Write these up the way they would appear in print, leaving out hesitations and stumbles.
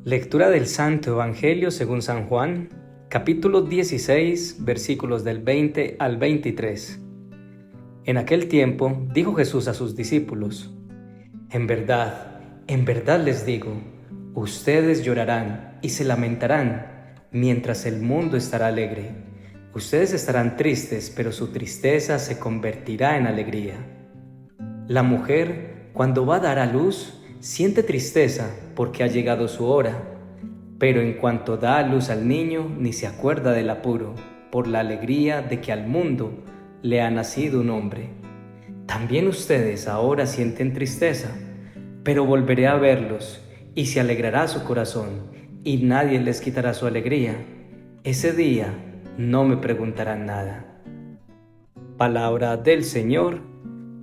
Lectura del Santo Evangelio según San Juan, capítulo 16, versículos del 20 al 23. En aquel tiempo dijo Jesús a sus discípulos: en verdad les digo, ustedes llorarán y se lamentarán, mientras el mundo estará alegre. Ustedes estarán tristes, pero su tristeza se convertirá en alegría. La mujer, cuando va a dar a luz, siente tristeza porque ha llegado su hora, pero en cuanto da a luz al niño, ni se acuerda del apuro, por la alegría de que al mundo le ha nacido un hombre. También ustedes ahora sienten tristeza, pero volveré a verlos, y se alegrará su corazón, y nadie les quitará su alegría. Ese día no me preguntarán nada. Palabra del Señor.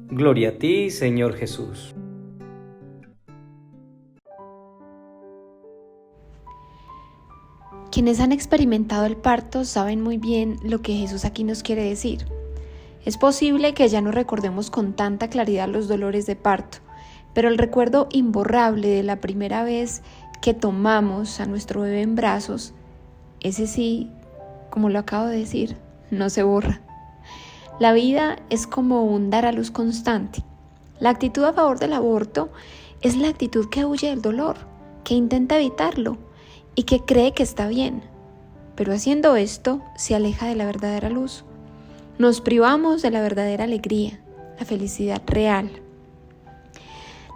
Gloria a ti, Señor Jesús. Quienes han experimentado el parto saben muy bien lo que Jesús aquí nos quiere decir. Es posible que ya no recordemos con tanta claridad los dolores de parto, pero el recuerdo imborrable de la primera vez que tomamos a nuestro bebé en brazos, ese sí, como lo acabo de decir, no se borra. La vida es como un dar a luz constante. La actitud a favor del aborto es la actitud que huye del dolor, que intenta evitarlo y que cree que está bien, pero haciendo esto se aleja de la verdadera luz. Nos privamos de la verdadera alegría, la felicidad real.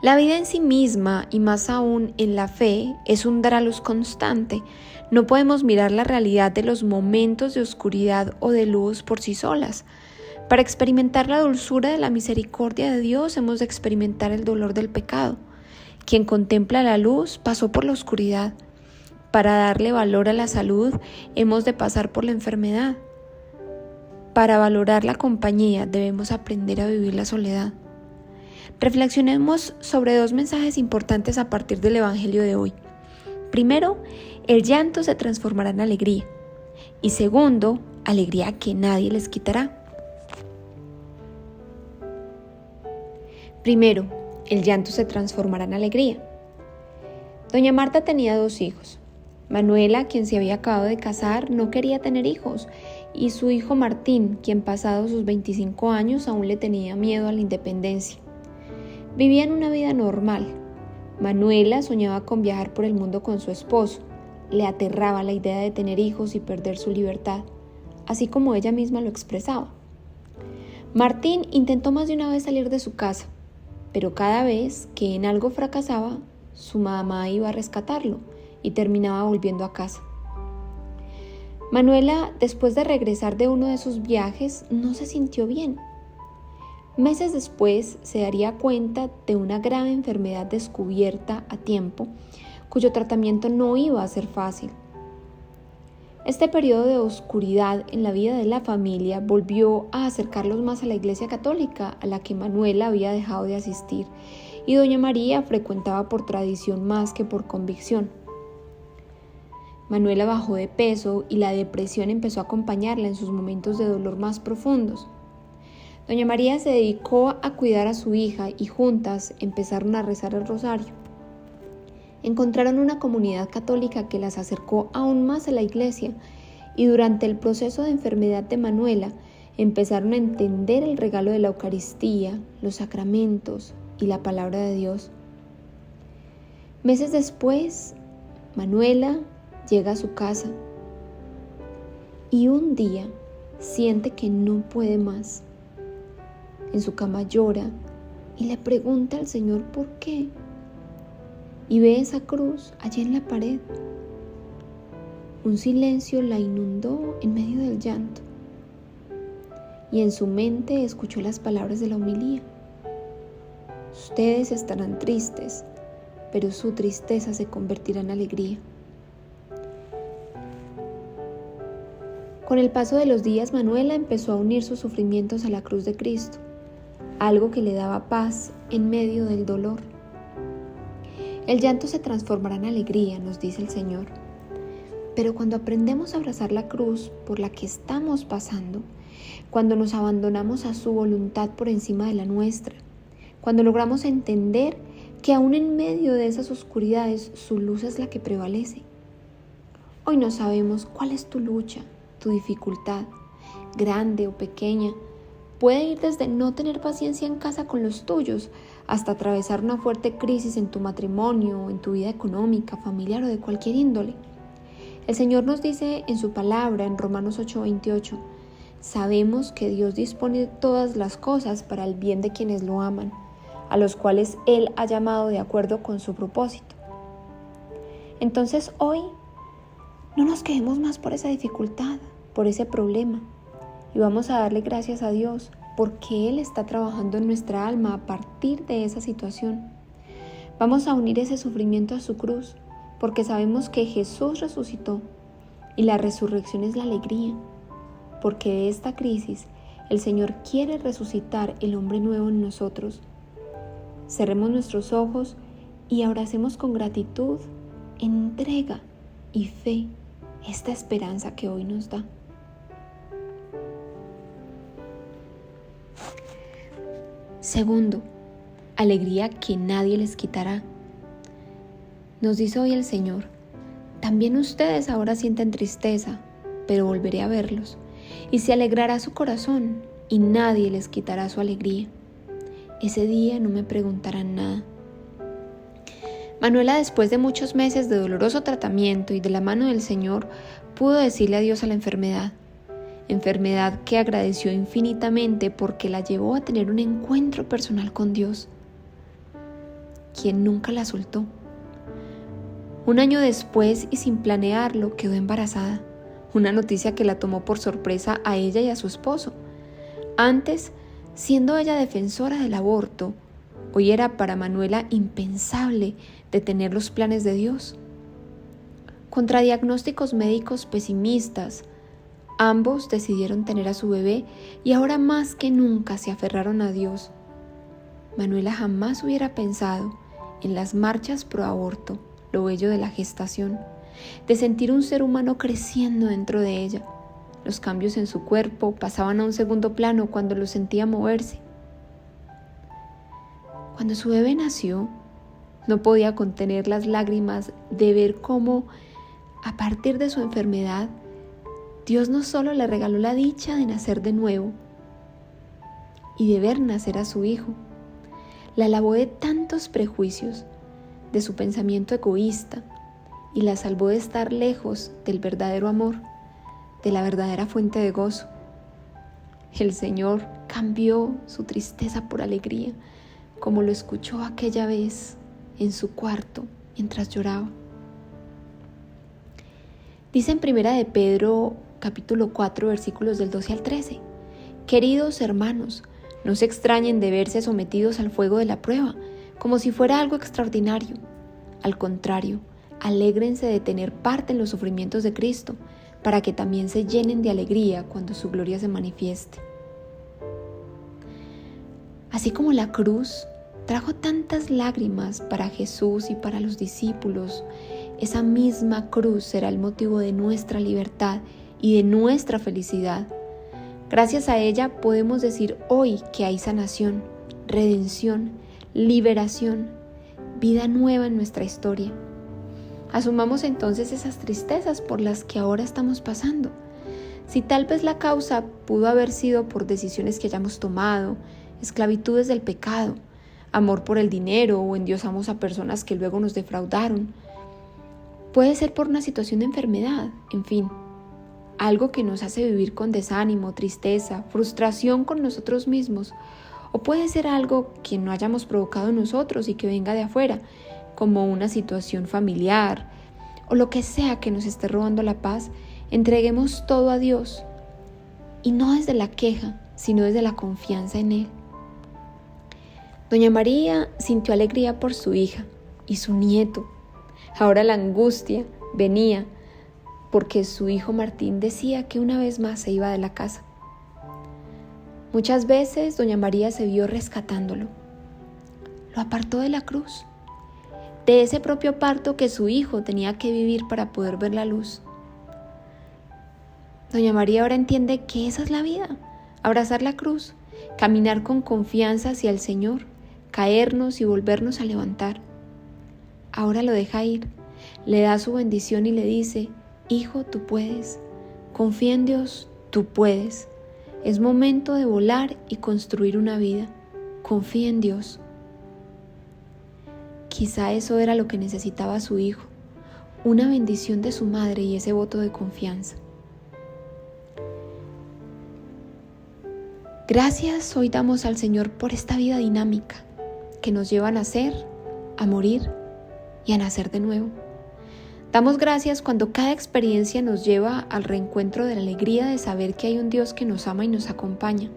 La vida en sí misma, y más aún en la fe, es un dar a luz constante. No podemos mirar la realidad de los momentos de oscuridad o de luz por sí solas. Para experimentar la dulzura de la misericordia de Dios hemos de experimentar el dolor del pecado. Quien contempla la luz pasó por la oscuridad. Para darle valor a la salud hemos de pasar por la enfermedad. Para valorar la compañía debemos aprender a vivir la soledad. Reflexionemos sobre dos mensajes importantes a partir del Evangelio de hoy. Primero, el llanto se transformará en alegría. Y segundo, alegría que nadie les quitará. Primero, el llanto se transformará en alegría. Doña Marta tenía 2 hijos. Manuela, quien se había acabado de casar, no quería tener hijos, y su hijo Martín, quien pasado sus 25 años aún le tenía miedo a la independencia. Vivían una vida normal. Manuela soñaba con viajar por el mundo con su esposo. Le aterraba la idea de tener hijos y perder su libertad, así como ella misma lo expresaba. Martín intentó más de una vez salir de su casa, pero cada vez que en algo fracasaba, su mamá iba a rescatarlo y terminaba volviendo a casa. Manuela, después de regresar de uno de sus viajes, no se sintió bien. Meses después se daría cuenta de una grave enfermedad descubierta a tiempo, cuyo tratamiento no iba a ser fácil. Este periodo de oscuridad en la vida de la familia volvió a acercarlos más a la Iglesia Católica, a la que Manuela había dejado de asistir, y doña María frecuentaba por tradición más que por convicción. Manuela bajó de peso y la depresión empezó a acompañarla en sus momentos de dolor más profundos. Doña María se dedicó a cuidar a su hija y juntas empezaron a rezar el rosario. Encontraron una comunidad católica que las acercó aún más a la iglesia, y durante el proceso de enfermedad de Manuela empezaron a entender el regalo de la Eucaristía, los sacramentos y la palabra de Dios. Meses después, Manuela llega a su casa y un día siente que no puede más. En su cama llora y le pregunta al Señor por qué. Y ve esa cruz allí en la pared. Un silencio la inundó en medio del llanto. Y en su mente escuchó las palabras de la homilía. Ustedes estarán tristes, pero su tristeza se convertirá en alegría. Con el paso de los días, Manuela empezó a unir sus sufrimientos a la cruz de Cristo, algo que le daba paz en medio del dolor. El llanto se transformará en alegría, nos dice el Señor. Pero cuando aprendemos a abrazar la cruz por la que estamos pasando, cuando nos abandonamos a su voluntad por encima de la nuestra, cuando logramos entender que aún en medio de esas oscuridades su luz es la que prevalece. Hoy no sabemos cuál es tu lucha, tu dificultad, grande o pequeña. Puede ir desde no tener paciencia en casa con los tuyos hasta atravesar una fuerte crisis en tu matrimonio o en tu vida económica, familiar o de cualquier índole. El Señor nos dice en su palabra en Romanos 8:28, sabemos que Dios dispone todas las cosas para el bien de quienes lo aman, a los cuales Él ha llamado de acuerdo con su propósito. Entonces hoy no nos quedemos más por esa dificultad, por ese problema, y vamos a darle gracias a Dios porque Él está trabajando en nuestra alma a partir de esa situación. Vamos a unir ese sufrimiento a su cruz porque sabemos que Jesús resucitó y la resurrección es la alegría, porque de esta crisis el Señor quiere resucitar el hombre nuevo en nosotros. Cerremos nuestros ojos y abracemos con gratitud, entrega y fe esta esperanza que hoy nos da. Segundo, alegría que nadie les quitará. Nos dice hoy el Señor, también ustedes ahora sienten tristeza, pero volveré a verlos, y se alegrará su corazón, y nadie les quitará su alegría. Ese día no me preguntarán nada. Manuela, después de muchos meses de doloroso tratamiento y de la mano del Señor, pudo decirle adiós a la enfermedad que agradeció infinitamente porque la llevó a tener un encuentro personal con Dios, quien nunca la soltó. Un año después y sin planearlo quedó embarazada, una noticia que la tomó por sorpresa a ella y a su esposo. Antes, siendo ella defensora del aborto, hoy era para Manuela impensable detener los planes de Dios. Contra diagnósticos médicos pesimistas, ambos decidieron tener a su bebé y ahora más que nunca se aferraron a Dios. Manuela jamás hubiera pensado en las marchas pro aborto, lo bello de la gestación, de sentir un ser humano creciendo dentro de ella. Los cambios en su cuerpo pasaban a un segundo plano cuando lo sentía moverse. Cuando su bebé nació, no podía contener las lágrimas de ver cómo, a partir de su enfermedad, Dios no solo le regaló la dicha de nacer de nuevo y de ver nacer a su hijo, la lavó de tantos prejuicios, de su pensamiento egoísta, y la salvó de estar lejos del verdadero amor, de la verdadera fuente de gozo. El Señor cambió su tristeza por alegría, como lo escuchó aquella vez en su cuarto mientras lloraba. Dice en 1 de Pedro, capítulo 4, versículos del 12 al 13, queridos hermanos, no se extrañen de verse sometidos al fuego de la prueba, como si fuera algo extraordinario. Al contrario, alégrense de tener parte en los sufrimientos de Cristo, para que también se llenen de alegría cuando su gloria se manifieste. Así como la cruz trajo tantas lágrimas para Jesús y para los discípulos, esa misma cruz será el motivo de nuestra libertad y de nuestra felicidad. Gracias a ella podemos decir hoy que hay sanación, redención, liberación, vida nueva en nuestra historia. Asumamos entonces esas tristezas por las que ahora estamos pasando. Si tal vez la causa pudo haber sido por decisiones que hayamos tomado, esclavitudes del pecado, amor por el dinero o endiosamos a personas que luego nos defraudaron, puede ser por una situación de enfermedad, en fin, algo que nos hace vivir con desánimo, tristeza, frustración con nosotros mismos, o puede ser algo que no hayamos provocado nosotros y que venga de afuera, como una situación familiar o lo que sea que nos esté robando la paz. Entreguemos todo a Dios y no desde la queja, sino desde la confianza en Él. Doña María sintió alegría por su hija y su nieto. Ahora la angustia venía porque su hijo Martín decía que una vez más se iba de la casa. Muchas veces doña María se vio rescatándolo. Lo apartó de la cruz, de ese propio parto que su hijo tenía que vivir para poder ver la luz. Doña María ahora entiende que esa es la vida, abrazar la cruz, caminar con confianza hacia el Señor, caernos y volvernos a levantar. Ahora lo deja ir, le da su bendición y le dice: hijo, tú puedes, confía en Dios, tú puedes. Es momento de volar y construir una vida. Confía en Dios. Quizá eso era lo que necesitaba su hijo, una bendición de su madre y ese voto de confianza. Gracias hoy damos al Señor por esta vida dinámica que nos lleva a nacer, a morir y a nacer de nuevo. Damos gracias cuando cada experiencia nos lleva al reencuentro de la alegría de saber que hay un Dios que nos ama y nos acompaña,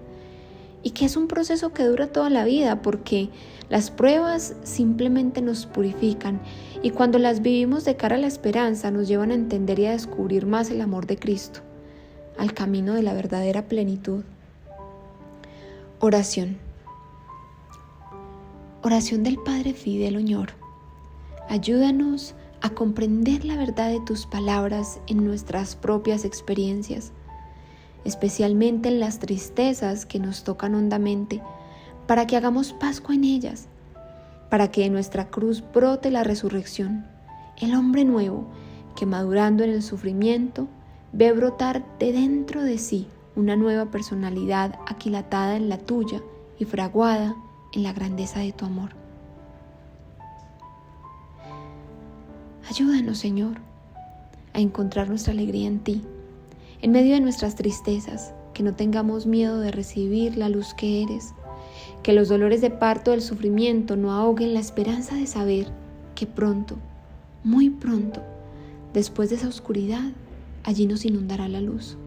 y que es un proceso que dura toda la vida, porque las pruebas simplemente nos purifican y cuando las vivimos de cara a la esperanza nos llevan a entender y a descubrir más el amor de Cristo, al camino de la verdadera plenitud. Oración. Oración del Padre Fidel Oñoro. Ayúdanos a comprender la verdad de tus palabras en nuestras propias experiencias, especialmente en las tristezas que nos tocan hondamente, para que hagamos Pascua en ellas, para que de nuestra cruz brote la resurrección, el hombre nuevo que madurando en el sufrimiento ve brotar de dentro de sí una nueva personalidad aquilatada en la tuya y fraguada en la grandeza de tu amor. Ayúdanos, Señor, a encontrar nuestra alegría en ti, en medio de nuestras tristezas, que no tengamos miedo de recibir la luz que eres, que los dolores de parto del sufrimiento no ahoguen la esperanza de saber que pronto, muy pronto, después de esa oscuridad, allí nos inundará la luz.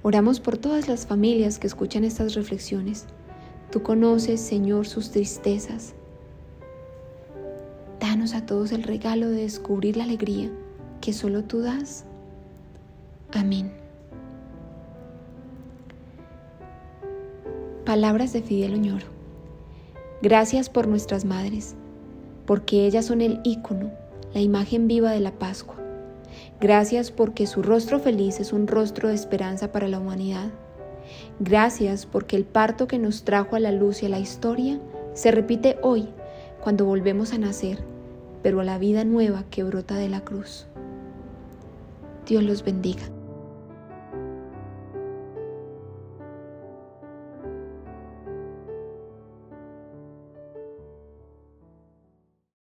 Oramos por todas las familias que escuchan estas reflexiones. Tú conoces, Señor, sus tristezas. Danos a todos el regalo de descubrir la alegría que solo tú das. Amén. Palabras de Fidel Oñoro. Gracias por nuestras madres, porque ellas son el ícono, la imagen viva de la Pascua. Gracias porque su rostro feliz es un rostro de esperanza para la humanidad. Gracias porque el parto que nos trajo a la luz y a la historia se repite hoy cuando volvemos a nacer, pero a la vida nueva que brota de la cruz. Dios los bendiga.